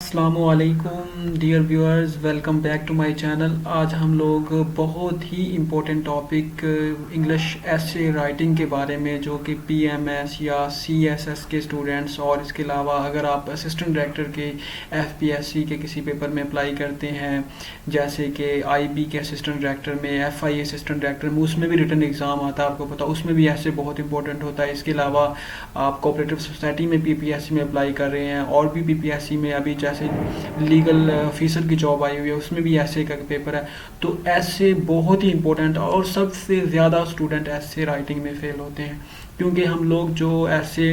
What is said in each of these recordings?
अस्सलामुअलैकुम dear viewers, welcome back to my channel. आज हम लोग बहुत ही important topic English essay writing के बारे में, जो कि पीएमएस या सीएसएस के स्टूडेंट्स और इसके अलावा अगर आप असिस्टेंट डायरेक्टर के एफपीएससी के किसी पेपर में अप्लाई करते हैं, जैसे कि आईबी के असिस्टेंट डायरेक्टर में, एफआई असिस्टेंट डायरेक्टर में, उसमें भी रिटन एग्ज़ाम आता है, आपको पता, उसमें भी ऐसे बहुत इंपॉर्टेंट होता है। इसके अलावा आप कोऑपरेटिव सोसाइटी में पीपीएससी में अप्लाई कर रहे हैं और भी पीपीएससी में अभी जैसे लीगल ऑफिसर की जॉब आई हुई है, उसमें भी ऐसे का पेपर है। तो ऐसे बहुत ही इंपॉर्टेंट, और सबसे ज़्यादा स्टूडेंट ऐसे राइटिंग में फेल होते हैं, क्योंकि हम लोग जो ऐसे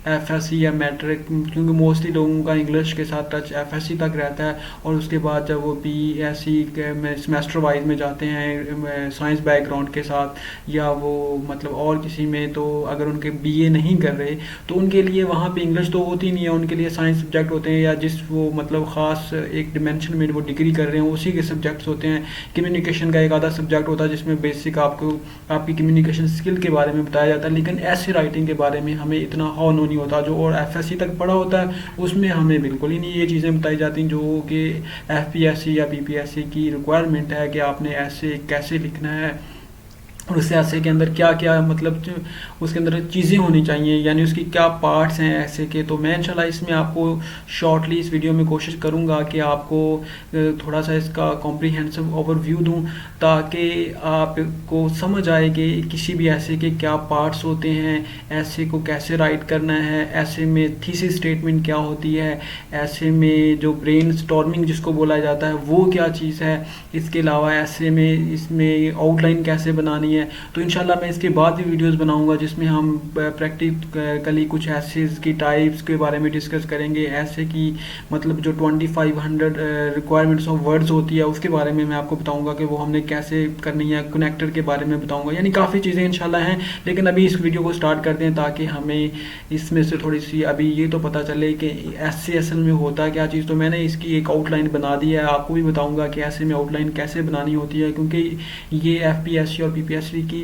एफएससी या मैट्रिक, क्योंकि मोस्टली लोगों का इंग्लिश के साथ टच एफएससी तक रहता है, और उसके बाद जब वो बीएससी के सेमेस्टर वाइज में जाते हैं साइंस बैकग्राउंड के साथ, या वो मतलब और किसी में, तो अगर उनके बीए नहीं कर रहे तो उनके लिए वहाँ पे इंग्लिश तो होती नहीं है, उनके लिए साइंस सब्जेक्ट होते हैं, या जिस वो मतलब ख़ास एक डिमेंशन में वो डिग्री कर रहे हैं उसी के सब्जेक्ट्स होते हैं। कम्युनिकेशन का एक आधा सब्जेक्ट होता है जिसमें बेसिक आपको आपकी कम्युनिकेशन स्किल के बारे में बताया जाता है, लेकिन ऐसे राइटिंग के बारे में हमें इतना हौ नहीं होता। जो और एफएससी तक पढ़ा होता है उसमें हमें बिल्कुल ही नहीं ये चीज़ें बताई जाती जो कि एफपीएससी या बीपीएससी की रिक्वायरमेंट है कि आपने ऐसे कैसे लिखना है, और उस ऐसे के अंदर क्या क्या मतलब उसके अंदर चीज़ें होनी चाहिए, यानी उसकी क्या पार्ट्स हैं ऐसे के। तो मैं इंशाल्लाह इसमें आपको शॉर्टली इस वीडियो में कोशिश करूँगा कि आपको थोड़ा सा इसका कॉम्प्रिहेंसिव ओवरव्यू दूँ, ताकि आपको समझ आए कि किसी भी ऐसे के क्या पार्ट्स होते हैं, ऐसे को कैसे राइट करना है, ऐसे में थीसिस स्टेटमेंट क्या होती है, ऐसे में जो ब्रेन स्टॉर्मिंग जिसको बोला जाता है वो क्या चीज़ है, इसके अलावा ऐसे में इसमें आउटलाइन कैसे बनानी है। तो इंशाल्लाह मैं इसके बाद भी वीडियोस बनाऊंगा जिसमें हम प्रैक्टिकली कुछ एसेस की टाइप्स के बारे में डिस्कस करेंगे, ऐसे की मतलब जो 2500 रिक्वायरमेंट्स ऑफ वर्ड्स होती है उसके बारे में मैं आपको बताऊंगा कि वो हमने कैसे करनी है, कनेक्टर के बारे में बताऊंगा, यानी काफ़ी चीज़ें इंशाल्लाह हैं। लेकिन अभी इस वीडियो को स्टार्ट करते हैं ताकि हमें इसमें से थोड़ी सी अभी ये तो पता चले कि ऐसे असल में होता क्या चीज़। तो मैंने इसकी एक आउटलाइन बना दी है, आपको भी बताऊंगा कि ऐसे में आउटलाइन कैसे बनानी होती है, क्योंकि ये एफपीएससी और पीपीएससी की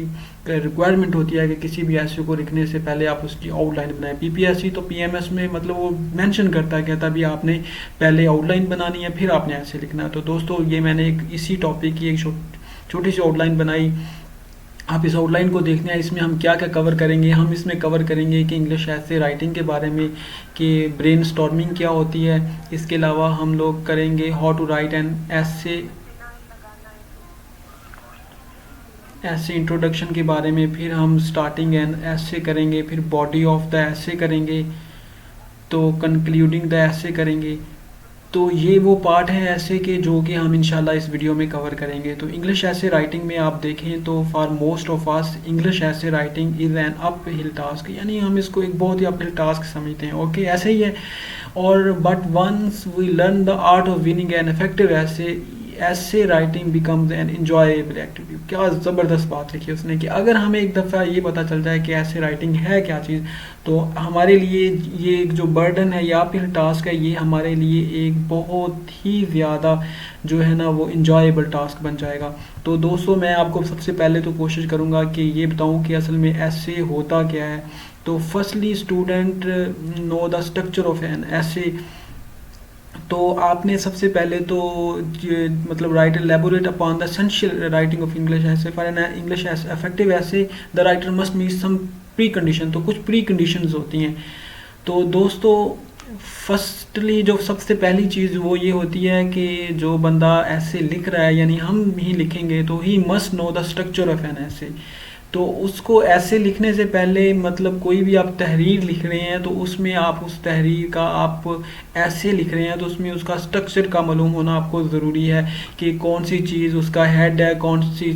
रिक्वायरमेंट होती है कि किसी भी ऐसे को लिखने से पहले आप उसकी आउटलाइन बनाएं। पीपीएससी तो पीएमएस में मतलब वो मेंशन करता है, कहता भी आपने पहले आउटलाइन बनानी है फिर आपने ऐसे लिखना है। तो दोस्तों ये मैंने एक इसी टॉपिक की एक छोटी सी आउटलाइन बनाई, आप इस आउटलाइन को देखना है। इसमें हम क्या क्या कवर करेंगे, हम इसमें कवर करेंगे कि इंग्लिश ऐसे राइटिंग के बारे में, कि ब्रेन स्टॉर्मिंग क्या होती है। इसके अलावा हम लोग करेंगे हाउ टू राइट एन ऐसे इंट्रोडक्शन के बारे में, फिर हम स्टार्टिंग एंड ऐसे करेंगे, फिर बॉडी ऑफ द ऐसे करेंगे, तो कंक्लूडिंग द ऐसे करेंगे। तो ये वो पार्ट हैं ऐसे के जो कि हम इंशाल्लाह इस वीडियो में कवर करेंगे। तो इंग्लिश ऐसे राइटिंग में आप देखें तो for most of us English essay writing is an uphill task, यानी हम इसको एक बहुत ही अप हिल टास्क समझते हैं। ओके, ऐसे ही है। और but once we learn the art of winning an effective essay writing becomes an enjoyable activity. क्या ज़बरदस्त बात लिखी उसने कि अगर हमें एक दफ़ा ये पता चल जाए कि ऐसे राइटिंग है क्या चीज़, तो हमारे लिए ये जो बर्डन है या फिर टास्क है, ये हमारे लिए एक बहुत ही ज़्यादा जो है ना वो इंजॉयबल टास्क बन जाएगा। तो दोस्तों मैं आपको सबसे पहले तो कोशिश करूँगा कि ये बताऊँ कि असल में ऐसे होता क्या है। तो firstly student know the structure of an essay. तो आपने सबसे पहले तो मतलब write elaborate upon the essential writing of English essay for an English effective essay the writer must meet some pre condition. तो कुछ प्री कंडीशंस होती हैं। तो दोस्तों फर्स्टली जो सबसे पहली चीज़ वो ये होती है कि जो बंदा ऐसे लिख रहा है, यानी हम ही लिखेंगे, तो he must know the structure of an essay. तो उसको ऐसे लिखने से पहले मतलब कोई भी आप तहरीर लिख रहे हैं तो उसमें आप उस तहरीर का आप ऐसे लिख रहे हैं तो उसमें उसका स्ट्रक्चर का मालूम होना आपको ज़रूरी है कि कौन सी चीज़ उसका हेड है, कौन सी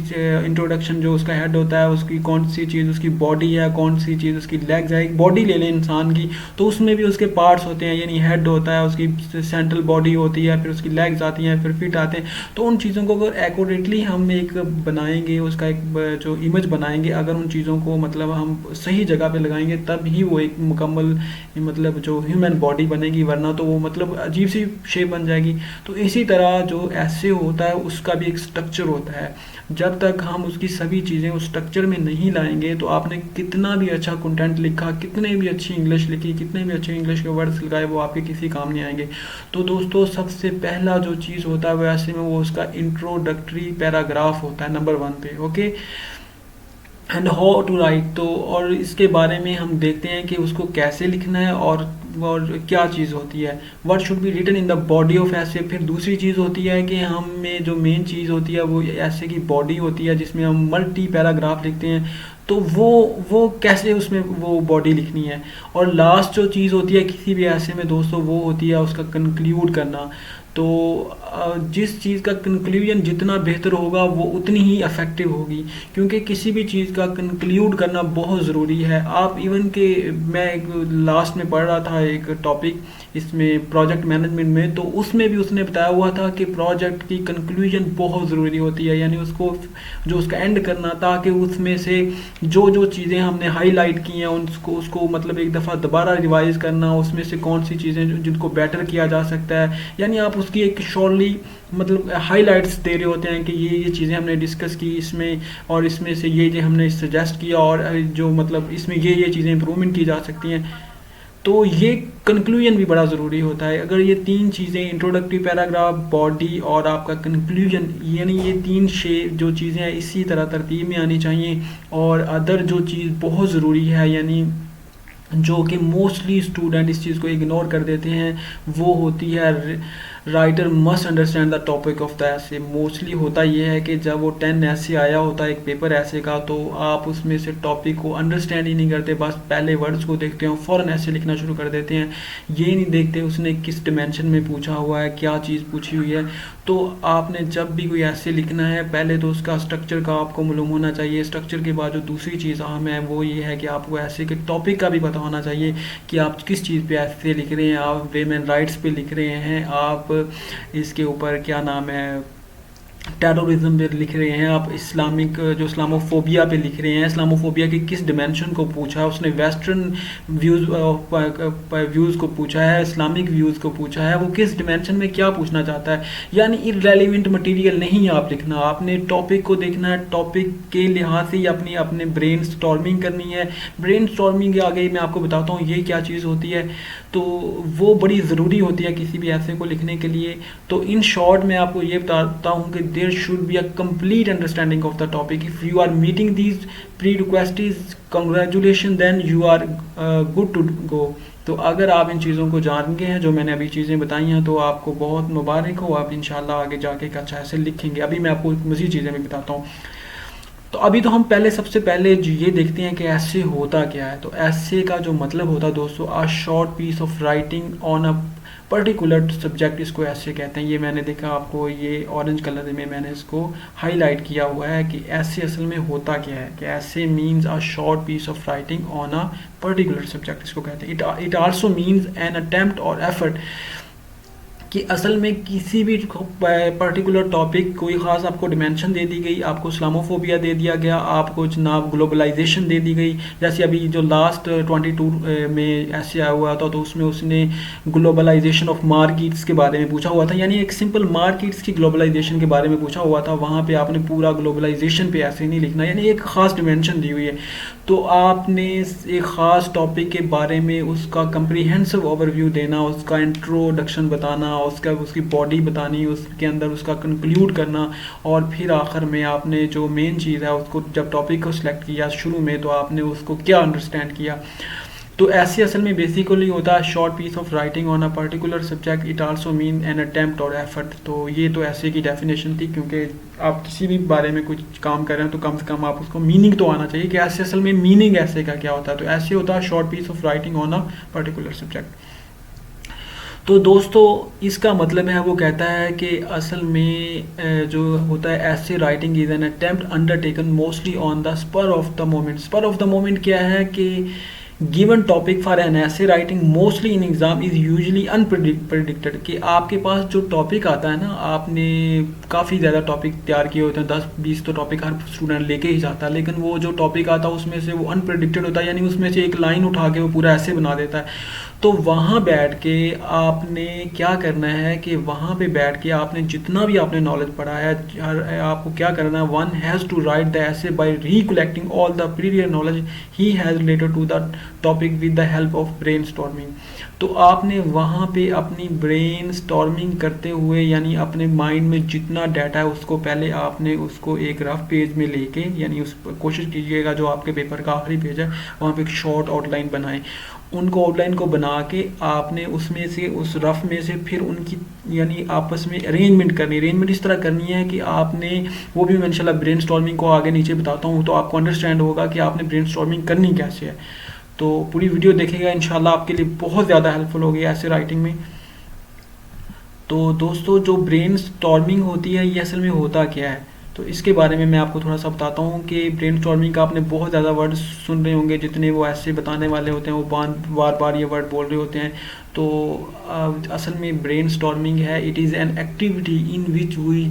इंट्रोडक्शन जो उसका हेड होता है उसकी कौन सी चीज़ उसकी बॉडी है, कौन सी चीज़ उसकी लेग्स है। बॉडी ले लें इंसान की, तो उसमें भी उसके पार्ट्स होते हैं, यानी हेड होता है, उसकी सेंट्रल बॉडी होती है, फिर उसकी लेग्स आती हैं, फिर फीट आते हैं। तो उन चीज़ों को अगर एक्यूरेटली हम एक बनाएंगे, उसका एक जो इमेज बनाएंगे, अगर उन चीज़ों को मतलब हम सही जगह पे लगाएंगे तब ही वो एक मुकम्मल मतलब जो ह्यूमन बॉडी बनेगी, वरना तो वो मतलब अजीब सी शेप बन जाएगी। तो इसी तरह जो ऐसे होता है उसका भी एक स्ट्रक्चर होता है। जब तक हम उसकी सभी चीज़ें उस स्ट्रक्चर में नहीं लाएंगे तो आपने कितना भी अच्छा कंटेंट लिखा, कितने भी अच्छी इंग्लिश लिखी, कितने भी अच्छे इंग्लिश के वर्ड्स लगाए, वो आपके किसी काम नहीं आएंगे। तो दोस्तों सबसे पहला जो चीज़ होता है वो ऐसे में वो उसका इंट्रोडक्टरी पैराग्राफ होता है नंबर 1 पे। Okay, and how to write, तो और इसके बारे में हम देखते हैं कि उसको कैसे लिखना है और क्या चीज़ होती है, what should be written in the body of essay. फिर दूसरी चीज़ होती है कि हमें जो मेन चीज़ होती है वो ऐसे की बॉडी होती है जिसमें हम मल्टी पैराग्राफ लिखते हैं, तो वो कैसे उसमें वो बॉडी लिखनी है। और लास्ट जो चीज़ होती है किसी भी ऐसे में दोस्तों वो होती है उसका कंक्लूड करना। तो जिस चीज़ का कंक्लूजन जितना बेहतर होगा वो उतनी ही इफ़ेक्टिव होगी, क्योंकि किसी भी चीज़ का कंक्लूड करना बहुत ज़रूरी है। आप इवन के मैं एक लास्ट में पढ़ रहा था एक टॉपिक इसमें प्रोजेक्ट मैनेजमेंट में, तो उसमें भी उसने बताया हुआ था कि प्रोजेक्ट की कंक्लूजन बहुत ज़रूरी होती है, यानी उसको जो उसका एंड करना, ताकि उसमें से जो चीज़ें हमने हाईलाइट की हैं उसको मतलब एक दफ़ा दोबारा रिवाइज करना, उसमें से कौन सी चीज़ें जिनको बेटर किया जा सकता है, यानी आप उसकी एक शॉर्टली मतलब हाइलाइट्स दे रहे होते हैं कि ये चीज़ें हमने डिस्कस की इसमें, और इसमें से ये हमने सजेस्ट किया, और जो मतलब इसमें ये चीज़ें इंप्रूवमेंट की जा सकती हैं। तो ये कंक्लूजन भी बड़ा ज़रूरी होता है। अगर ये 3 चीज़ें इंट्रोडक्टरी पैराग्राफ, बॉडी और आपका कंक्लूजन, यानी ये 3 जो चीज़ें हैं इसी तरह तरतीब में आनी चाहिए। और अदर जो चीज़ बहुत ज़रूरी है, यानी जो कि मोस्टली स्टूडेंट इस चीज़ को इग्नोर कर देते हैं, वो होती है writer must understand the topic of the ऐसे। मोस्टली होता ये है कि जब वो 10 ऐसे आया होता है एक पेपर ऐसे का, तो आप उसमें से टॉपिक को अंडरस्टैंड ही नहीं करते, बस पहले वर्ड्स को देखते हैं फ़ौरन ऐसे लिखना शुरू कर देते हैं। ये नहीं देखते उसने किस डिमेंशन में पूछा हुआ है, क्या चीज़ पूछी हुई है। तो आपने जब भी कोई ऐसे लिखना है पहले तो उसका स्ट्रक्चर का आपको मालूम होना चाहिए। स्ट्रक्चर के बाद जो दूसरी चीज़ अहम है वो ये है कि आपको ऐसे के टॉपिक का भी पता होना चाहिए कि आप किस चीज़ पे ऐसे लिख रहे हैं। आप वेमेन राइट्स पे लिख रहे हैं, आप इसके ऊपर क्या नाम है टेररिज्म पे लिख रहे हैं, आप इस्लामिक जो इस्लामोफोबिया पे लिख रहे हैं, इस्लामोफोबिया के किस डिमेंशन को पूछा है उसने, वेस्टर्न व्यूज़ को पूछा है, इस्लामिक व्यूज़ को पूछा है, वो किस डिमेंशन में क्या पूछना चाहता है। यानी इररेलेवेंट मटेरियल नहीं आप लिखना, आपने टॉपिक को देखना है, टॉपिक के लिहाज से ही अपने ब्रेन स्टॉर्मिंग करनी है। ब्रेन स्टॉर्मिंग के आगे मैं आपको बताता हूँ ये क्या चीज़ होती है, तो वो बड़ी ज़रूरी होती है किसी भी ऐसे को लिखने के लिए। तो इन शॉर्ट मैं आपको ये बताता हूँ कि there should be a complete understanding of the topic. If you are meeting these prerequisites congratulation, then you are good to go. तो अगर आप इन चीज़ों को जान गए हैं जो मैंने अभी चीज़ें बताई हैं तो आपको बहुत मुबारक हो, आप इंशाल्लाह आगे जाके एक अच्छा ऐसे लिखेंगे। अभी मैं आपको मज़ीद चीज़ें भी बताता हूँ। तो अभी तो हम सबसे पहले ये देखते हैं कि ऐसे होता क्या है। तो ऐसे का जो मतलब होता है दोस्तों, a short piece of writing on a particular subject, इसको ऐसे कहते हैं। ये मैंने देखा आपको ये ऑरेंज कलर में मैंने इसको हाईलाइट किया हुआ है कि ऐसे असल में होता क्या है, कि essay means a short piece of writing on a particular subject, इसको कहते हैं। It also means an attempt और एफर्ट, कि असल में किसी भी पर्टिकुलर टॉपिक कोई ख़ास आपको डिमेंशन दे दी गई, आपको इस्लामोफोबिया दे दिया गया, आपको जनाब ग्लोबलाइजेशन दे दी गई। जैसे अभी जो लास्ट 22 में ऐसे आया हुआ था तो उसमें उसने ग्लोबलाइजेशन ऑफ मार्केट्स के बारे में पूछा हुआ था, यानी एक सिंपल मार्केट्स की ग्लोबलाइजेशन के बारे में पूछा हुआ था। वहाँ पे आपने पूरा ग्लोबलाइजेशन पे ऐसे नहीं लिखना, यानी एक ख़ास डिमेंशन दी हुई है तो आपने एक ख़ास टॉपिक के बारे में उसका कंप्रीहेंसिव ओवरव्यू देना, उसका इंट्रोडक्शन बताना, उसकी बॉडी बतानी, उसके अंदर उसका कंक्लूड करना, और फिर आखिर में आपने जो मेन चीज़ है उसको जब टॉपिक को सिलेक्ट किया शुरू में तो आपने उसको क्या अंडरस्टैंड किया। तो ऐसे असल में बेसिकली होता है short piece of writing on a particular subject, it also mean an attempt और एफर्ट। तो ये तो ऐसे की डेफिनेशन थी, क्योंकि आप किसी भी बारे में कुछ काम कर रहे हैं तो कम से कम आप उसको मीनिंग तो आना चाहिए कि ऐसे असल में मीनिंग ऐसे का क्या होता है। तो ऐसे होता है short piece of writing on a particular subject. तो दोस्तों इसका मतलब है वो कहता है कि असल में जो होता है essay writing is an attempt undertaken mostly on the spur of the moment. Spur of the moment क्या है कि given topic for an essay writing mostly in exam is usually unpredicted, कि आपके पास जो टॉपिक आता है ना, आपने काफ़ी ज़्यादा टॉपिक तैयार किए होते हैं, 10-20 तो टॉपिक हर स्टूडेंट लेके ही जाता है, लेकिन वो जो टॉपिक आता है उसमें से वो अनप्रिडिक्टेड होता है, यानी उसमें से एक लाइन उठा के वो पूरा ऐसे बना देता है। तो वहाँ बैठ के आपने क्या करना है कि वहाँ पे बैठ के आपने जितना भी आपने नॉलेज पढ़ा है, आपको क्या करना है, one has to write the essay by recollecting all the previous knowledge he has related to the topic with the help of brainstorming. तो आपने वहाँ पे अपनी ब्रेन स्टॉर्मिंग करते हुए, यानी अपने माइंड में जितना डाटा है उसको पहले आपने उसको एक रफ पेज में लेके, यानी उस कोशिश कीजिएगा जो आपके पेपर का आखिरी पेज है वहाँ पे एक शॉर्ट आउटलाइन बनाएं। उनको आउटलाइन को बना के आपने उसमें से, उस रफ में से फिर उनकी यानी आपस में अरेंजमेंट करनी। अरेंजमेंट इस तरह करनी है कि आपने, वो भी मैं इंशाल्लाह ब्रेन स्टॉर्मिंग को आगे नीचे बताता हूँ तो आपको अंडरस्टैंड होगा कि आपने ब्रेन स्टॉर्मिंग करनी कैसे है। तो पूरी वीडियो देखेगा, इंशाल्लाह आपके लिए बहुत ज़्यादा हेल्पफुल होगी ऐसे राइटिंग में। तो दोस्तों, जो ब्रेन स्टॉर्मिंग होती है ये असल में होता क्या है, तो इसके बारे में मैं आपको थोड़ा सा बताता हूँ कि ब्रेन स्टॉर्मिंग का आपने बहुत ज़्यादा वर्ड सुन रहे होंगे, जितने वो ऐसे बताने वाले होते हैं वो बार बार ये वर्ड बोल रहे होते हैं। तो असल में ब्रेन स्टॉर्मिंग है, it is an activity in which we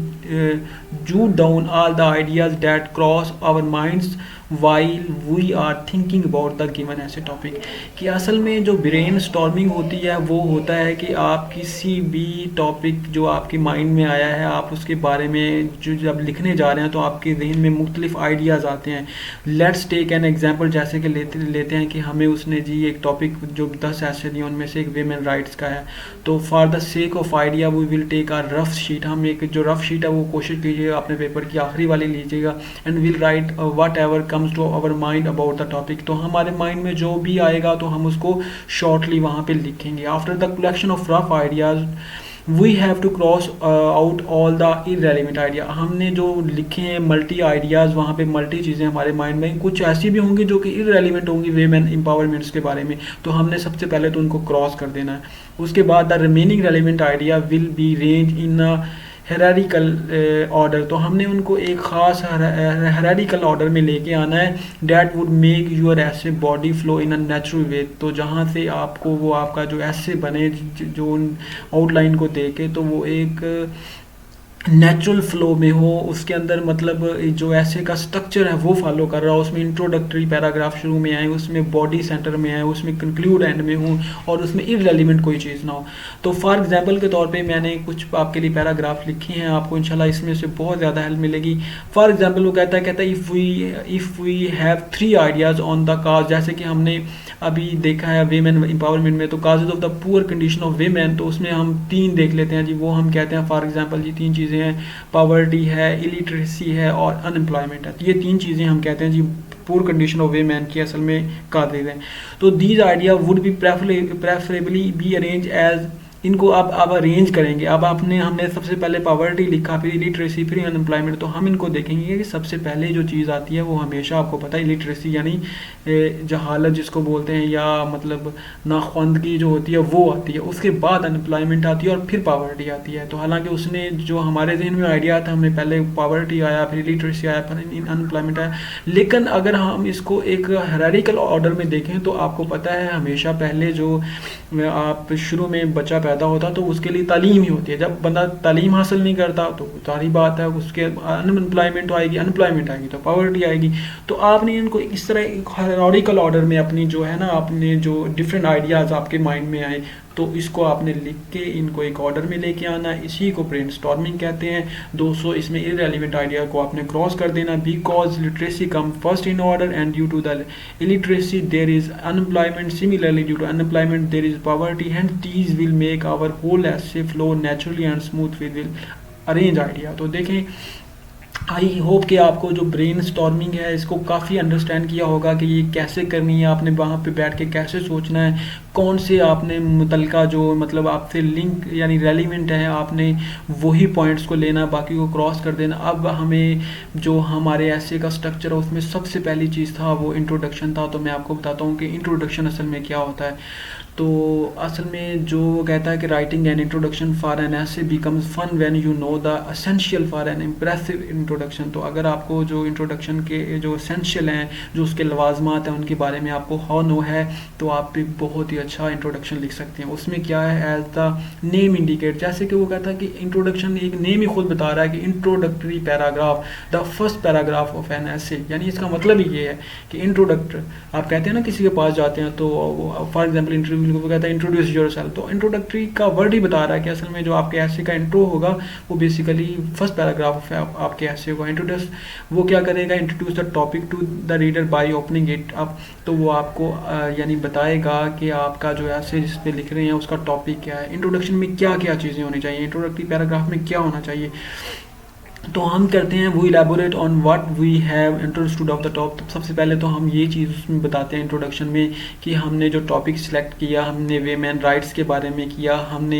jot down all the ideas that cross our minds while we are thinking about the given essay topic. कि असल में जो ब्रेन स्टॉर्मिंग होती है वो होता है कि आप किसी भी टॉपिक जो आपके माइंड में आया है, आप उसके बारे में जो जब लिखने जा रहे हैं तो आपके जहन में मुख्तलिफ आइडियाज़ आते हैं। लेट्स टेक एन एग्जाम्पल, जैसे कि लेते हैं कि हमें उसने जी एक टॉपिक जो 10 ऐसे दिए उनमें से एक वेमेन राइट्स का है। तो for the sake of idea we will take a rough sheet, हम एक जो रफ शीट है वो कोशिश कीजिएगा अपने पेपर की आखिरी वाली लीजिएगा, and will write whatever comes to our mind about the topic. तो हमारे माइंड में जो भी आएगा तो हम उसको शॉर्टली वहाँ पे लिखेंगे। After the collection of rough ideas we have to cross out all the irrelevant idea. हमने जो लिखे हैं मल्टी आइडियाज़, वहाँ पे मल्टी चीज़ें हमारे माइंड में कुछ ऐसी भी होंगी जो कि इरेलीवेंट होंगी वेमेन एम्पावरमेंट्स के बारे में, तो हमने सबसे पहले तो उनको क्रॉस कर देना है। उसके बाद the remaining relevant idea will be range in hierarchical order, तो हमने उनको एक ख़ास हेरारिकल ऑर्डर में लेके आना है। डैट वुड मेक यूर ऐसे body flow in a natural way, तो जहाँ से आपको वो आपका जो ऐसे बने जो आउटलाइन को देके तो वो एक नेचुरल फ्लो में हो, उसके अंदर मतलब जो ऐसे का स्ट्रक्चर है वो फॉलो कर रहा हो, उसमें इंट्रोडक्टरी पैराग्राफ शुरू में आए, उसमें बॉडी सेंटर में आए, उसमें कंक्लूड एंड में हो, और उसमें इररेलेवेंट कोई चीज़ ना हो। तो फॉर एग्जांपल के तौर पे मैंने कुछ आपके लिए पैराग्राफ लिखे हैं, आपको इंशाल्लाह इसमें से बहुत ज़्यादा हेल्प मिलेगी। फॉर एग्जांपल वो कहता है if we have 3 ideas on the cause, जैसे कि हमने अभी देखा है वेमेन एम्पावरमेंट में, तो causes of the poor condition of women, तो उसमें हम 3 देख लेते हैं जी। वो हम कहते हैं फॉर एग्जांपल जी 3 चीज़ें हैं, पावर्टी है, इलिटरेसी है और अनएम्प्लॉयमेंट है। ये 3 चीज़ें हम कहते हैं जी पुअर कंडीशन ऑफ वेमेन की असल में काजेज हैं। तो these idea would be preferably be arrange as, इनको अब अरेंज करेंगे। अब हमने सबसे पहले पावर्टी लिखा, फिर इलिटरेसी, फिर अनएम्प्लॉयमेंट, तो हम इनको देखेंगे कि सबसे पहले जो चीज़ आती है वो हमेशा आपको पता है इलिटरेसी यानी जहालत जिसको बोलते हैं, या मतलब नाख्वानदगी जो होती है वो आती है। उसके बाद अनएम्प्लॉयमेंट आती है और फिर पावर्टी आती है। तो हालांकि उसने जो हमारे जहन में आइडिया था, हमें पहले पावर्टी आया, फिर इलिटरेसी आया, फिर अनएम्प्लॉयमेंट आया। लेकिन अगर हम इसको एक हायरार्किकल ऑर्डर में देखें तो आपको पता है हमेशा पहले जो आप शुरू में बच्चा पैदा होता तो उसके लिए तालीम ही होती है। जब बंदा तालीम हासिल नहीं करता तो सारी बात है उसके अनएम्प्लॉयमेंट आएगी, अनएम्प्लॉयमेंट आएगी तो पावर्टी आएगी। तो आपने इनको इस तरह एक हायरार्किकल ऑर्डर में अपनी जो है ना, आपने जो डिफरेंट आइडियाज़ आपके माइंड में आए तो इसको आपने लिख के इनको एक ऑर्डर में लेके आना, इसी को ब्रेन स्टॉर्मिंग कहते हैं दोस्तों। इसमें इररेलेवेंट आइडिया को आपने क्रॉस कर देना, because literacy come first in order and due to the illiteracy there is unemployment, similarly due to unemployment there is poverty, and these will make our whole essay flow naturally and smooth will arrange idea. तो देखें, आई hope कि आपको जो brain storming है इसको काफ़ी understand किया होगा कि ये कैसे करनी है, आपने वहाँ पे बैठ के कैसे सोचना है, कौन से आपने मुतलका जो मतलब आपसे लिंक यानी रेलिवेंट है आपने वही पॉइंट्स को लेना, बाकी को क्रॉस कर देना। अब हमें जो हमारे ऐसे का स्ट्रक्चर है उसमें सबसे पहली चीज़ था वो इंट्रोडक्शन था। तो मैं आपको बताता हूँ कि इंट्रोडक्शन असल में क्या होता है। तो असल में जो वो कहता है कि writing an introduction for an essay becomes fun when you know the essential for an impressive introduction. तो अगर आपको जो इंट्रोडक्शन के जो एसेंशियल हैं, जो उसके लवाजमात हैं, उनके बारे में आपको हाँ नो है, तो आप एक बहुत ही अच्छा इंट्रोडक्शन लिख सकते हैं। उसमें क्या है, एज द नेम इंडिकेट, जैसे कि वो कहता है कि इंट्रोडक्शन एक नेम ही खुद बता रहा है कि introductory paragraph, the first paragraph of an essay, यानी इसका मतलब ही ये है कि इंट्रोडक्टर, आप कहते हैं ना किसी के पास जाते हैं तो फॉर एग्जाम्पल इंटरव्यू को कहता है इंट्रोड्यूस योरसेल्फ, तो इंट्रोडक्टरी का वर्ड ही बता रहा है कि असल में जो आपके ऐसे का इंट्रो होगा वो बेसिकली फर्स्ट पैराग्राफ आपके ऐसे होगा। इंट्रोड्यूस वो क्या करेगा, introduce the topic to the reader by opening it up, तो वो आपको यानी बताएगा कि आपका जो ऐसे जिस पे लिख रहे हैं उसका टॉपिक क्या है, इंट्रोडक्शन में क्या क्या चीज़ें होनी चाहिए, इंट्रोडक्टरी पैराग्राफ में क्या होना चाहिए। तो हम करते हैं वो elaborate on what we have understood of the top. तो सबसे पहले तो हम ये चीज़ उसमें बताते हैं इंट्रोडक्शन में कि हमने जो टॉपिक सिलेक्ट किया, हमने वेमेन राइट्स के बारे में किया, हमने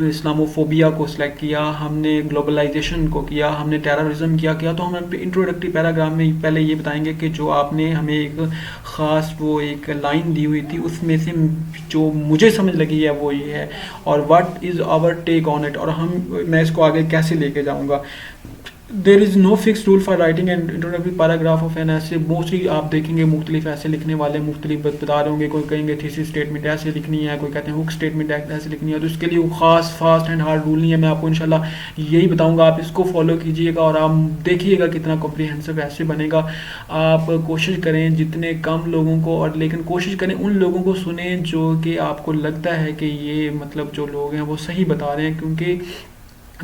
इस्लामोफोबिया को सिलेक्ट किया, हमने ग्लोबलाइजेशन को किया, हमने टेररिज्म किया। तो हम इंट्रोडक्टरी पैराग्राफ में पहले ये बताएंगे कि जो आपने हमें एक ख़ास वो एक लाइन दी हुई थी उसमें से जो मुझे समझ लगी है वो ये है, और what is our take on it, और मैं इसको आगे कैसे लेके जाऊँगा। There is no fix rule for writing and introductory paragraph of an essay. Mostly आप देखेंगे मुख्तलिफ ऐसे लिखने वाले मुख्तलिफ बता रहे होंगे, कोई कहेंगे थीसिस स्टेटमेंट ऐसे लिखनी है, कोई कहते हैं हुक स्टेटमेंट ऐसे लिखनी है। तो इसके लिए वो खास फास्ट एंड हार्ड रूल नहीं है, मैं आपको इंशाल्लाह यही बताऊंगा, आप इसको फॉलो कीजिएगा और आप देखिएगा कितना कॉम्प्रिहेंसिव ऐसे बनेगा। आप कोशिश करें जितने कम लोगों को, और लेकिन कोशिश करें उन लोगों को सुने जो कि आपको लगता है कि ये मतलब जो लोग हैं वो सही बता रहे हैं, क्योंकि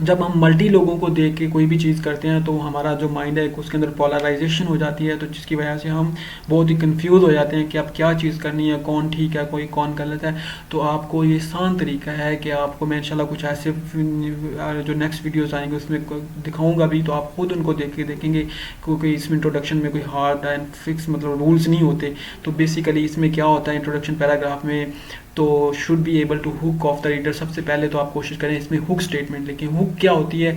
जब हम मल्टी लोगों को देख के कोई भी चीज़ करते हैं तो हमारा जो माइंड है उसके अंदर पोलराइजेशन हो जाती है, तो जिसकी वजह से हम बहुत ही कंफ्यूज हो जाते हैं कि अब क्या चीज़ करनी है, कौन ठीक है कोई कौन गलत है। तो आपको ये आसान तरीका है कि आपको मैं इंशाल्लाह कुछ ऐसे जो नेक्स्ट वीडियोस आएंगे उसमें दिखाऊंगा भी, तो आप खुद उनको देख के देखेंगे, क्योंकि इसमें इंट्रोडक्शन में कोई हार्ड एंड फिक्स मतलब रूल्स नहीं होते। तो बेसिकली इसमें क्या होता है इंट्रोडक्शन पैराग्राफ में, तो should be able to hook off the reader. सबसे पहले तो आप कोशिश करें इसमें हुक स्टेटमेंट लिखें। हुक क्या होती है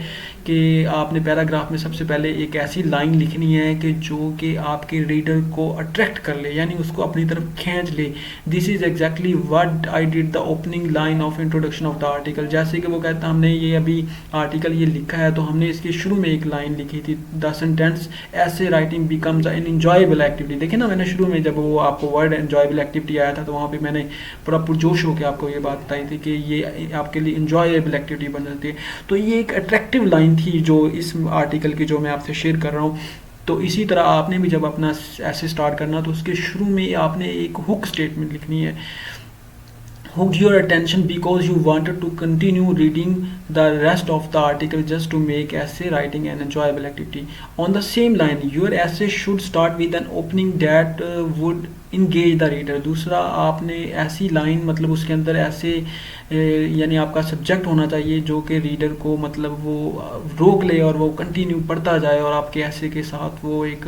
कि आपने पैराग्राफ में सबसे पहले एक ऐसी लाइन लिखनी है कि जो कि आपके रीडर को अट्रैक्ट कर ले, यानी उसको अपनी तरफ खींच ले। This is exactly what I did the opening line of introduction of the article. जैसे कि वो कहता है हमने ये अभी आर्टिकल ये लिखा है तो हमने इसके शुरू में एक लाइन लिखी थी, द सेंटेंस ऐसे writing becomes an enjoyable activity. देखिए ना, मैंने शुरू में जब वो आपको वर्ड एंजॉयबल एक्टिविटी आया था तो वहाँ पर मैंने पूरा पुरजोश होकर आपको ये बात बताई थी कि ये आपके लिए इंजॉयबल एक्टिविटी बन जाती है। तो ये एक अट्रैक्टिव लाइन थी जो इस आर्टिकल की जो मैं आपसे शेयर कर रहा हूँ। तो इसी तरह आपने भी जब अपना ऐसे स्टार्ट करना तो उसके शुरू में आपने एक हुक स्टेटमेंट लिखनी है। Hooked your attention because you wanted to continue reading the rest of the article just to make essay writing an enjoyable activity. On the same line, your essay should start with an opening that would engage the reader. दूसरा, आपने ऐसी line मतलब उसके अंदर ऐसे यानी आपका subject होना चाहिए जो कि रीडर को मतलब वो रोक ले और वो कंटिन्यू पढ़ता जाए और आपके ऐसे के साथ वो एक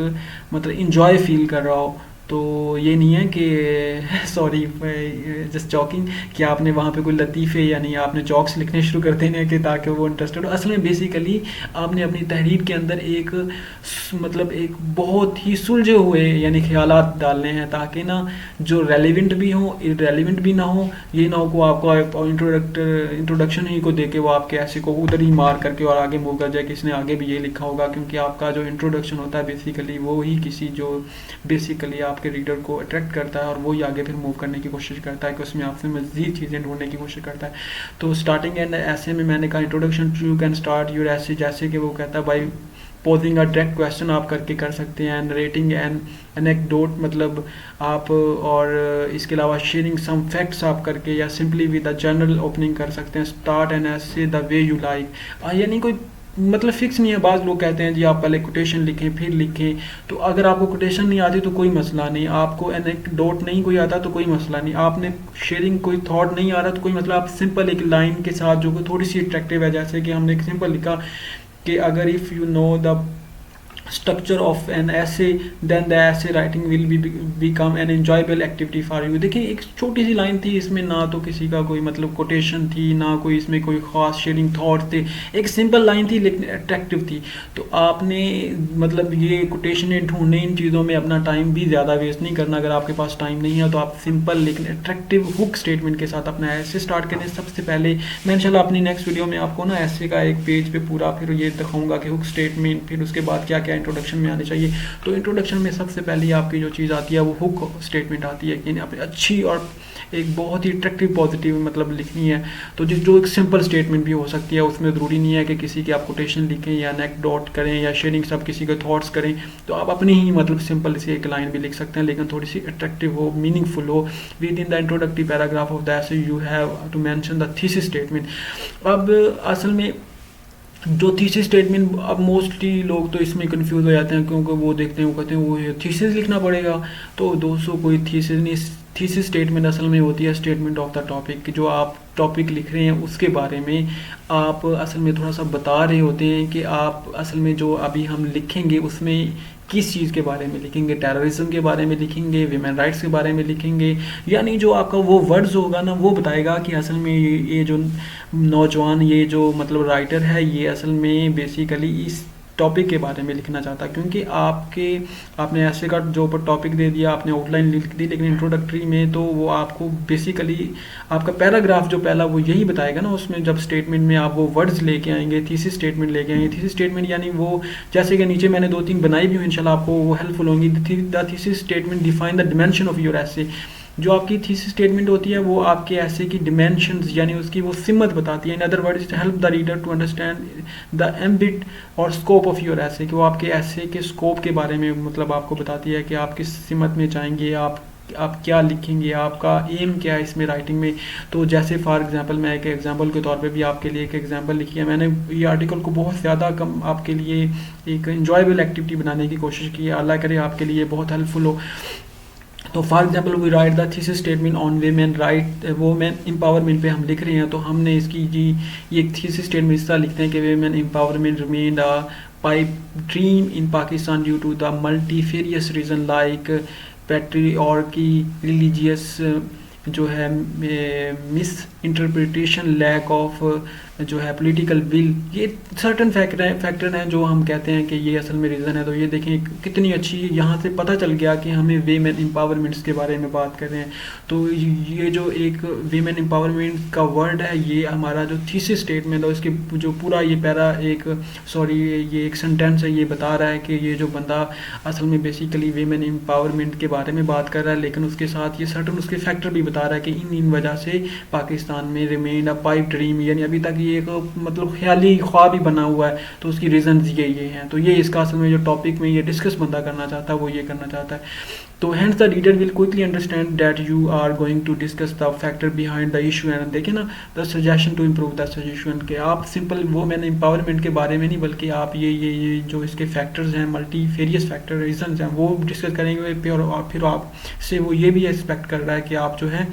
मतलब इंजॉय फील कर रहा हो। तो ये नहीं है कि सॉरी जस्ट जॉकिंग कि आपने वहाँ पे कोई लतीफ़े यानी आपने जॉक्स लिखने शुरू कर देने कि ताकि वो इंटरेस्टेड हो। असल में बेसिकली आपने अपनी तहरीर के अंदर एक मतलब एक बहुत ही सुलझे हुए यानी ख्यालात डालने हैं ताकि ना जो रेलिवेंट भी हो इरेलीवेंट भी ना हो। ये ना हो को आपको इंट्रोडक्शन ही को देके वो आपके ऐसे को उधर ही मार करके और आगे मूव कर जाए कि इसने आगे भी ये लिखा होगा, क्योंकि आपका जो इंट्रोडक्शन होता है बेसिकली वो ही किसी जो बेसिकली आपके रीडर को अट्रैक्ट करता है और वो ही आगे फिर मूव करने की कोशिश करता है कि उसमें आपसे मज़ीद चीज़ें ढूंढने की कोशिश करता है। तो स्टार्टिंग एंड ऐसे में मैंने कहा introduction you can start your ऐसे, जैसे कि वो कहता है by posing a direct question आप करके कर सकते हैं, नरेटिंग एन एनेक्डोट मतलब आप, और इसके अलावा शेयरिंग सम फैक्ट्स आप करके, या simply with a general opening कर सकते हैं। स्टार्ट एन ऐसे द वे यू लाइक, यानी कोई मतलब फिक्स नहीं है। बाज़ लोग कहते हैं जी आप पहले कोटेशन लिखें फिर लिखें, तो अगर आपको कोटेशन नहीं आती तो कोई मसला नहीं, आपको एनेक्डोट नहीं कोई आता तो कोई मसला नहीं, आपने शेयरिंग कोई थॉट नहीं आ रहा तो कोई मतलब आप सिंपल एक लाइन के साथ जो थोड़ी सी अट्रैक्टिव है, जैसे कि हमने एक सिंपल लिखा कि अगर if you know the structure of an essay, then the essay writing will be become an enjoyable activity for you. देखिए एक छोटी सी लाइन थी, इसमें ना तो किसी का कोई मतलब कोटेशन थी, ना कोई इसमें कोई खास शेयरिंग थॉट थे, एक सिंपल लाइन थी लेकिन अट्रैक्टिव थी। तो आपने मतलब ये कोटेशनें ढूंढने, इन चीज़ों में अपना टाइम भी ज़्यादा वेस्ट नहीं करना। अगर आपके पास टाइम नहीं है तो आप सिंपल लेकिन अट्रैक्टिव हुक स्टेटमेंट के साथ अपना ऐसे स्टार्ट करें। सबसे पहले मैं इंशाल्लाह अपनी नेक्स्ट वीडियो में आपको ना ऐसे का एक पेज पे पूरा फिर ये दिखाऊंगा कि हुक स्टेटमेंट, फिर उसके बाद क्या क्या इंट्रोडक्शन में आने चाहिए। तो इंट्रोडक्शन में सबसे पहले आपकी जो चीज़ आती है वो हुक स्टेटमेंट आती है कि आपने अच्छी और एक बहुत ही अट्रैक्टिव पॉजिटिव मतलब लिखनी है। तो जो एक सिंपल स्टेटमेंट भी हो सकती है, उसमें ज़रूरी नहीं है कि किसी के आप कोटेशन लिखें या एनेक्डोट करें या शेयरिंग सब किसी के थॉट्स करें। तो आप अपनी ही मतलब सिंपल से एक लाइन भी लिख सकते हैं, लेकिन थोड़ी सी अट्रैक्टिव हो, मीनिंगफुल हो। Within the introductive paragraph of the essay you have to mention the thesis statement. अब असल में जो थीसिस स्टेटमेंट, अब मोस्टली लोग तो इसमें कंफ्यूज हो जाते हैं, क्योंकि वो देखते हैं, वो कहते हैं वो थीसिस लिखना पड़ेगा। तो दोस्तों कोई थीसिस नहीं, थीसिस स्टेटमेंट असल में होती है स्टेटमेंट ऑफ द टॉपिक। जो आप टॉपिक लिख रहे हैं उसके बारे में आप असल में थोड़ा सा बता रहे होते हैं कि आप असल में जो अभी हम लिखेंगे उसमें किस चीज़ के बारे में लिखेंगे। टेररिज्म के बारे में लिखेंगे, विमेन राइट्स के बारे में लिखेंगे, यानी जो आपका वो वर्ड्स होगा ना वो बताएगा कि असल में ये जो नौजवान, ये जो मतलब राइटर है, ये असल में बेसिकली इस टॉपिक के बारे में लिखना चाहता है। क्योंकि आपने ऐसे का जो टॉपिक दे दिया, आपने आउटलाइन लिख दी, लेकिन इंट्रोडक्टरी में तो वो आपको बेसिकली आपका पैराग्राफ जो पहला वो यही बताएगा ना। उसमें जब स्टेटमेंट में आप वो वर्ड्स लेके आएंगे, थीसिस स्टेटमेंट लेके आएंगे। थीसिस स्टेटमेंट यानी वो, जैसे कि नीचे मैंने 2-3 बनाई भी हुई, इंशाल्लाह आपको वो हेल्पफुल होंगी। The thesis statement define the dimension of your ऐसे। जो आपकी थीसिस स्टेटमेंट होती है वो आपके ऐसे की डिमेंशंस यानी उसकी वो सिमत बताती है। In other words help the reader to understand the ambit और स्कोप ऑफ योर ऐसे, कि वो आपके ऐसे के स्कोप के बारे में मतलब आपको बताती है कि आप किस सिमत में जाएंगे, आप क्या लिखेंगे, आपका एम क्या है इसमें राइटिंग में। तो जैसे फॉर एग्जांपल मैं एक एग्जांपल के तौर पे भी आपके लिए एक एग्जांपल लिखी है। मैंने ये आर्टिकल को बहुत ज़्यादा कम आपके लिए एक इंजॉयबल एक्टिविटी बनाने की कोशिश की है। अल्लाह करे आपके लिए बहुत हेल्पफुल हो। तो for example we write the thesis statement on women right, women empowerment पे हम लिख रहे हैं। तो हमने इसकी जी ये एक थीसिस स्टेटमेंट इस तरह लिखते हैं कि women empowerment remain a pipe dream in Pakistan due to the multifarious reason like patriarchy, religious जो है मिस इंटरप्रिटेशन, लैक ऑफ जो है पॉलिटिकल विल। ये सर्टन फैक्टर हैं जो हम कहते हैं कि ये असल में रीज़न है। तो ये देखें कितनी अच्छी, यहाँ से पता चल गया कि हमें वीमेन एम्पावरमेंट्स के बारे में बात कर रहे हैं। तो ये जो एक वीमेन एम्पावरमेंट का वर्ड है, ये हमारा जो थीसिस स्टेटमेंट है उसके जो पूरा ये पैरा ये एक सेंटेंस है, ये बता रहा है कि ये जो बंदा असल में बेसिकली वीमेन एम्पावरमेंट के बारे में बात कर रहा है, लेकिन उसके साथ ये सर्टन उसके फैक्टर भी बता रहा है कि इन वजह से पाकिस्तान में रिमेन अ पाइप ड्रीम, यानी अभी तक ये एक मतलब ख्याली ख्वाब ही बना हुआ है। तो उसकी रीजंस ये हैं। तो ये इसका असल में जो टॉपिक में ये डिस्कस बंदा करना चाहता है वो ये करना चाहता है। तो hence the reader will quickly understand that you are going to discuss the factor behind the issue and देखिए ना the suggestion to improve the suggestion के आप सिंपल वो मैंने एम्पावरमेंट के बारे में नहीं, बल्कि आप ये जो इसके फैक्टर्स हैं, मल्टीफेरियस फैक्टर रीजंस हैं, वो डिस्कस करेंगे। फिर आप से वो ये भी एक्सपेक्ट कर रहा है कि आप जो है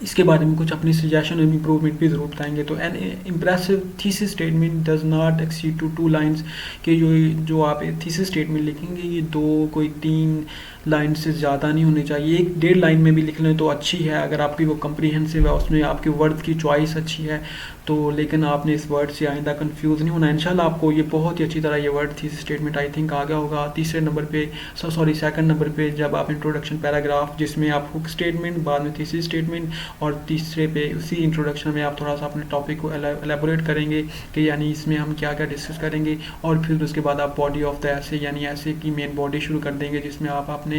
इसके बारे में कुछ अपनी सजेशन और इम्प्रूवमेंट भी ज़रूर बताएंगे। तो an impressive thesis statement does not exceed to 2 lines, कि जो आप थीसिस स्टेटमेंट लिखेंगे ये 2 कोई 3 लाइन से ज़्यादा नहीं होनी चाहिए। 1-1.5 लाइन में भी लिख लें तो अच्छी है, अगर आपकी वो कम्प्रीहेंसिव है, उसमें आपके वर्ड की चॉइस अच्छी है तो। लेकिन आपने इस वर्ड से आइंदा कंफ्यूज नहीं होना। इंशाल्लाह आपको ये बहुत ही अच्छी तरह ये word thesis statement I think आ गया होगा। सेकंड नंबर पे जब आप इंट्रोडक्शन पैराग्राफ जिसमें आप हुक स्टेटमेंट, बाद में थीसिस स्टेटमेंट, और तीसरे पे उसी इंट्रोडक्शन में आप थोड़ा सा अपने टॉपिक को एलेबोरेट करेंगे कि यानी इसमें हम क्या क्या डिस्कस करेंगे। और फिर उसके बाद आप बॉडी ऑफ द ऐसे यानी ऐसे की मेन बॉडी शुरू कर देंगे, जिसमें आप अपने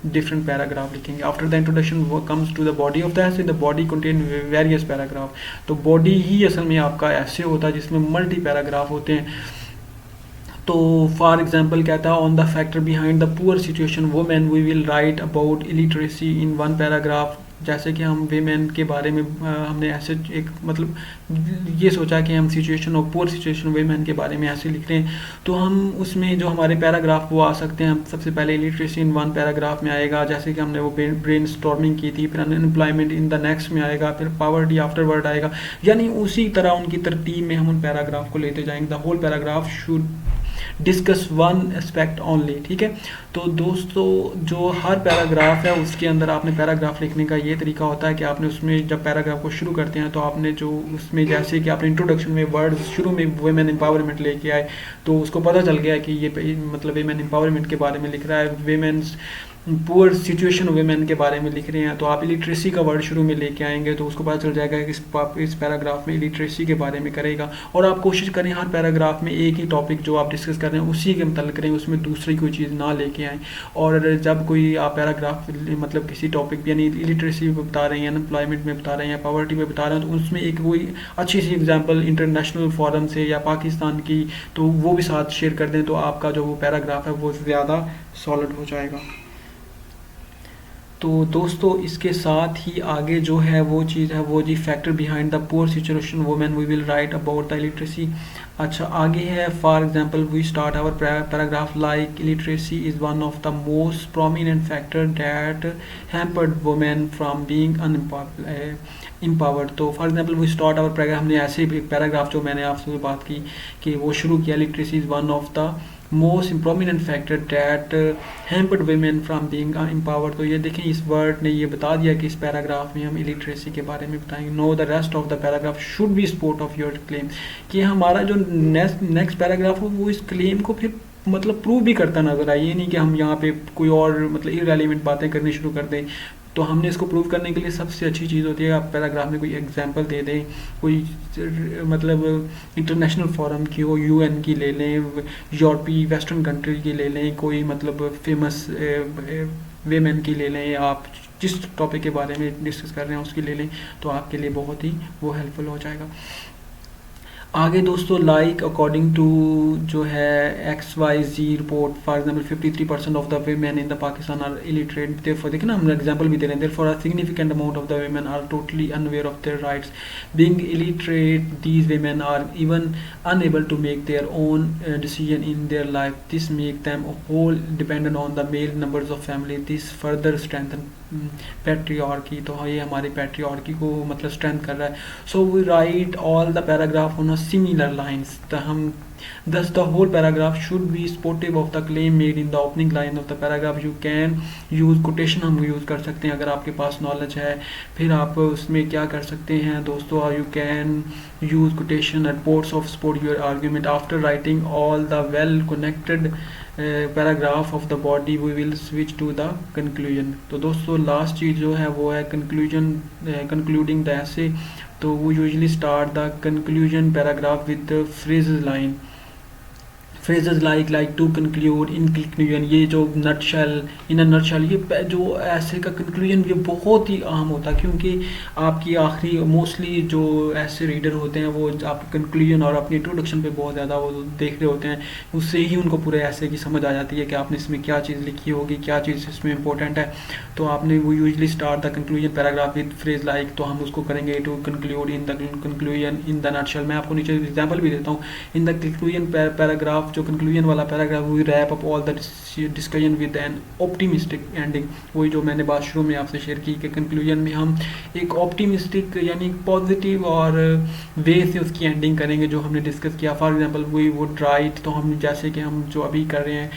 डिफरेंट पैराग्राफ लिखेंगे। After the introduction comes to the body of the essay, the body contain various paragraph. तो बॉडी ही असल में आपका ऐसे होता है जिसमें मल्टी पैराग्राफ होते हैं। तो फॉर एग्जाम्पल कहता है on the factor behind the poor situation women we will write about illiteracy in 1 paragraph. जैसे कि हम वीमेन के बारे में हमने ऐसे एक मतलब ये सोचा कि हम सिचुएशन और पुअर सिचुएशन वीमेन के बारे में ऐसे लिख रहे हैं, तो हम उसमें जो हमारे पैराग्राफ वो आ सकते हैं। सबसे पहले इलिटरेसी इन 1 पैराग्राफ में आएगा, जैसे कि हमने वो ब्रेन स्टॉर्मिंग की थी। फिर अनएम्प्लॉयमेंट इन द नेक्स्ट में आएगा, फिर पॉवर्टी आफ्टरवर्ड आएगा। यानी उसी तरह उनकी तरतीब में हम उन पैराग्राफ को लेते जाएंगे। The whole paragraph should discuss one aspect only, ठीक है। तो दोस्तों जो हर पैराग्राफ है उसके अंदर आपने पैराग्राफ लिखने का ये तरीका होता है कि आपने उसमें जब पैराग्राफ को शुरू करते हैं तो आपने जो उसमें जैसे कि आपने इंट्रोडक्शन में वर्ड शुरू में वुमेन एम्पावरमेंट लेके आए तो उसको पता चल गया कि ये मतलब वुमेन एम्पावरमेंट के बारे में लिख रहा है, वुमेन्स पुअर सिचुएशन वुमेन के बारे में लिख रहे हैं। तो आप इलिटरेसी का वर्ड शुरू में लेके आएंगे तो उसको पता चल जाएगा कि इस पैराग्राफ में इलिटरेसी के बारे में करेगा। और आप कोशिश करें हर पैराग्राफ में एक ही टॉपिक जो आप डिस्कस कर रहे हैं उसी के मतलब करें, उसमें दूसरी कोई चीज़ ना लेके आएँ। और जब कोई आप पैराग्राफ मतलब किसी टॉपिक यानी इलिटरेसी में बता रहे हैं, अनएम्प्लॉयमेंट में बता रहे हैं या पॉवर्टी में बता रहे हैं तो उसमें एक कोई अच्छी सी एग्जाम्पल इंटरनेशनल फोरम से या पाकिस्तान की तो वो भी साथ शेयर कर दें तो आपका जो वो पैराग्राफ है वो ज़्यादा सॉलिड हो जाएगा। तो दोस्तों इसके साथ ही आगे जो है वो चीज़ है वो जी factor behind the poor situation women we will write about the illiteracy. अच्छा आगे है for example we start our paragraph like illiteracy is one of the most prominent factor that hampered women from being empowered. तो for example we start our paragraph, हमने ऐसे भी paragraph जो मैंने आपसे बात की कि वो शुरू किया literacy is one of the most prominent factor that hampered women from being empowered. तो ये देखें इस वर्ड ने ये बता दिया कि इस पैराग्राफ में हम इलिटरेसी के बारे में बताएंगे। Know the rest of the paragraph should be support of your claim, कि हमारा जो नेक्स्ट पैराग्राफ हो वो इस क्लेम को फिर मतलब प्रूव भी करता नजर आए। ये नहीं कि हम यहाँ पे कोई और मतलब इररेलेवेंट बातें करनी शुरू कर दें। तो हमने इसको प्रूव करने के लिए सबसे अच्छी चीज़ होती है आप पैराग्राफ में कोई एग्जांपल दे दें, कोई मतलब इंटरनेशनल फोरम की हो, यूएन की ले लें, यूरोपीय वेस्टर्न कंट्री की ले लें, कोई मतलब फेमस वेमेन की ले लें, आप जिस टॉपिक के बारे में डिस्कस कर रहे हैं उसकी ले लें तो आपके लिए बहुत ही वो हेल्पफुल हो जाएगा। आगे दोस्तों लाइक अकॉर्डिंग टू जो है XYZ report for example 53% of the women in the Pakistan are illiterate. Therefore देखिए ना हम एग्जांपल भी दे रहे हैं, therefore a significant amount of the women are totally unaware of their rights. Being illiterate these women are even unable to make their own decision in their life. This make them whole dependent on the male numbers of family. This further strengthen patriarchy. तो ये हमारी patriarchy को मतलब strength कर रहा है। So we write all the paragraph on similar lines. Thus the whole paragraph should be supportive of the claim made in the opening line of the paragraph. You can use quotation, हम use कर सकते हैं अगर आपके पास knowledge है। फिर आप उसमें क्या कर सकते हैं दोस्तों, you can use quotation at points of support your argument. After writing all the well connected paragraph of the body we will switch to the conclusion. तो दोस्तों लास्ट चीज़ जो है वो है conclusion, concluding the essay. तो वो usually start the conclusion paragraph with phrases like to conclude, in conclusion। ये जो नटशेल, इन अ नटशेल, ये जो ऐसे का कंक्लूजन ये बहुत ही आम होता है क्योंकि आपकी आखिरी मोस्टली जो ऐसे रीडर होते हैं वो आपके कंक्लूजन और अपनी इंट्रोडक्शन पे बहुत ज़्यादा वो देख रहे होते हैं, उससे ही उनको पूरे ऐसे की समझ आ जाती है कि आपने इसमें क्या चीज़ लिखी होगी, क्या चीज़ इसमें इंपॉर्टेंट है। तो आपने वो usually start the conclusion paragraph with phrase like, तो हम उसको करेंगे to conclude in the conclusion in the nutshell. मैं आपको नीचे एग्जाम्पल भी देता हूँ। इन द कंक्लूजन पैराग्राफ, जो कंक्लूजन वाला paragraph, we wrap up all the discussion with an optimistic ending. वही जो मैंने बात शुरू में आपसे शेयर की कि कंक्लूजन में हम एक ऑप्टिमिस्टिक यानी पॉजिटिव और वे से उसकी एंडिंग करेंगे जो हमने डिस्कस किया। For example we would write, तो हम जैसे कि हम जो अभी कर रहे हैं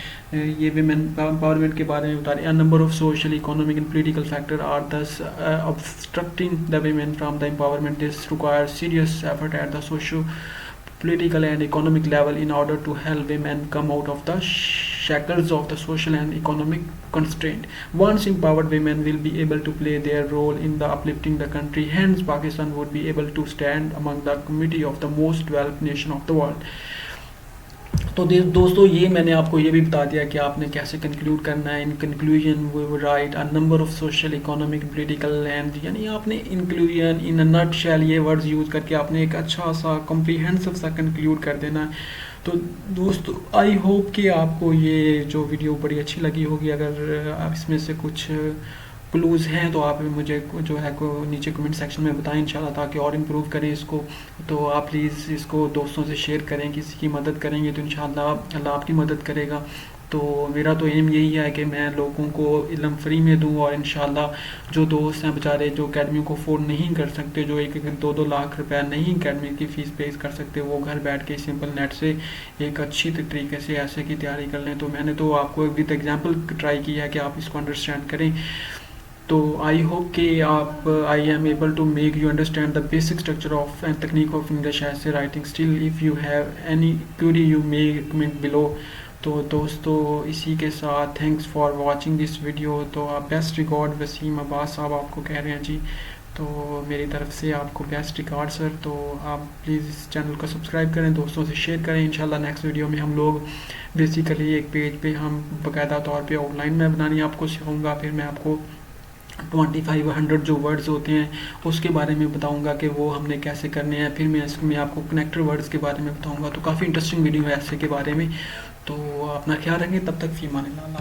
ये विमेन एम्पावरमेंट के बारे में बता रहे हैं। Number of social, economic and political factor are thus obstructing the women from the empowerment. This requires serious effort at the socio-political and economic level in order to help women come out of the shackles of the social and economic constraint. Once empowered, women will be able to play their role in the uplifting the country. Hence, Pakistan would be able to stand among the committee of the most developed nation of the world. तो दोस्तों ये मैंने आपको ये भी बता दिया कि आपने कैसे कंक्लूड करना है। In conclusion we will write a number of social, economic, political and, यानी आपने इंक्लूजन इन अ नटशेल ये वर्ड्स यूज़ करके आपने एक अच्छा सा कॉम्प्रिहेंसिव सा कंक्लूड कर देना। तो दोस्तों आई होप कि आपको ये जो वीडियो बड़ी अच्छी लगी होगी। अगर आप इसमें से कुछ क्लूज़ हैं तो आप मुझे जो है को नीचे कमेंट सेक्शन में बताएं इंशाल्लाह, ताकि और इम्प्रूव करें इसको। तो आप प्लीज़ इसको दोस्तों से शेयर करें, किसी की मदद करेंगे तो इंशाल्लाह अल्लाह आपकी मदद करेगा। तो मेरा तो एम यही है कि मैं लोगों को इल्म फ्री में दूं, और इंशाल्लाह जो दोस्त हैं बेचारे जो अकेडमी को अफोर्ड नहीं कर सकते, जो 1-2 लाख रुपए नहीं अकेडमी की फ़ीस पे कर सकते, वो घर बैठ के सिंपल नेट से एक अच्छी तरीके से ऐसे की तैयारी कर लें। तो मैंने तो आपको विद एग्जांपल ट्राई किया है कि आप इसको अंडरस्टैंड करें। तो आई होप कि आप I am able to make you understand the basic structure of and technique of English essay writing. Still if you have any query you may comment below. तो दोस्तों इसी के साथ thanks for watching this video. तो आप best record Wasim Abbas साहब आपको कह रहे हैं जी, तो मेरी तरफ से आपको बेस्ट रिकॉर्ड सर। तो आप प्लीज़ इस चैनल को सब्सक्राइब करें, दोस्तों से शेयर करें। इंशाल्लाह नेक्स्ट वीडियो में हम लोग बेसिकली एक पेज पे हम बाकायदा तौर पे ऑनलाइन में बनानी आपको सिखाऊंगा। फिर मैं आपको 2500 जो वर्ड्स होते हैं उसके बारे में बताऊंगा कि वो हमने कैसे करने हैं। फिर मैं इसमें आपको कनेक्टर वर्ड्स के बारे में बताऊंगा। तो काफ़ी इंटरेस्टिंग वीडियो है ऐसे के बारे में। तो अपना ख्याल रखें, तब तक फी मान अल्लाह।